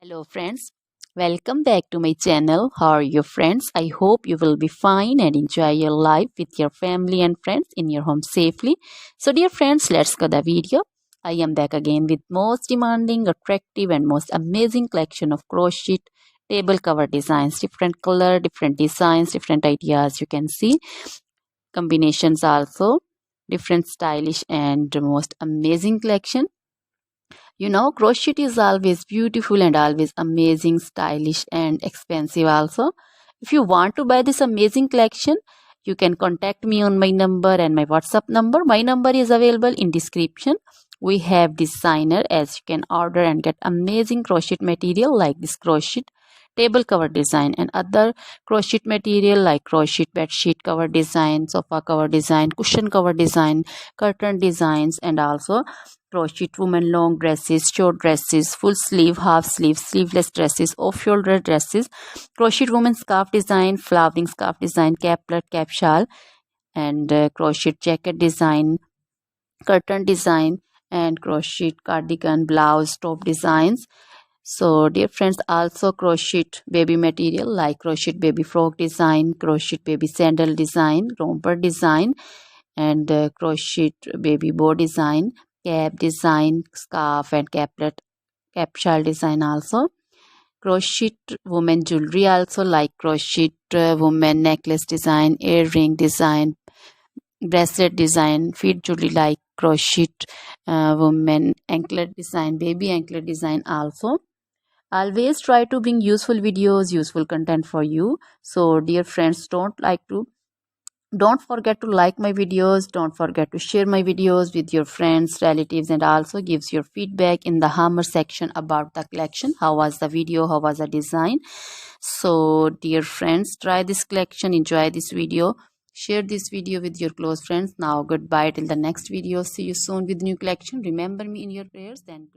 Hello friends, welcome back to my channel. How are you friends? I hope you will be fine and enjoy your life with your family and friends in your home safely. So dear friends, let's go the video. I am back again with most demanding, attractive and most amazing collection of crochet table cover designs. Different color, different designs, different ideas you can see. Combinations also. Different stylish and most amazing collection. Crochet is always beautiful and always amazing, stylish and expensive also. If you want to buy this amazing collection, you can contact me on my number and my WhatsApp number. My number is available in description. We have designer as you can order and get amazing crochet material like this crochet table cover design and other crochet material like crochet bed sheet cover design, sofa cover design, cushion cover design, curtain designs and also crochet women long dresses, short dresses, full sleeve, half sleeve, sleeveless dresses, off shoulder dresses, crochet woman scarf design, flowering scarf design, caplet, cap shawl, and crochet jacket design, curtain design, and crochet cardigan, blouse, top designs. So, dear friends, also crochet baby material like crochet baby frock design, crochet baby sandal design, romper design, and crochet baby bow design, cap design, scarf and caplet, cap shawl design also. Crochet woman jewelry also like crochet woman necklace design, earring design, bracelet design, feet jewelry like crochet woman anklet design, baby anklet design also. Always try to bring useful videos, useful content for you. So dear friends, don't forget to like my videos, don't forget to share my videos with your friends, relatives, and also gives your feedback in the hammer section about the collection. How was the video, how was the design? So dear friends, try this collection, enjoy this video, share this video with your close friends. Now goodbye till the next video. See you soon with new collection. Remember me in your prayers. Then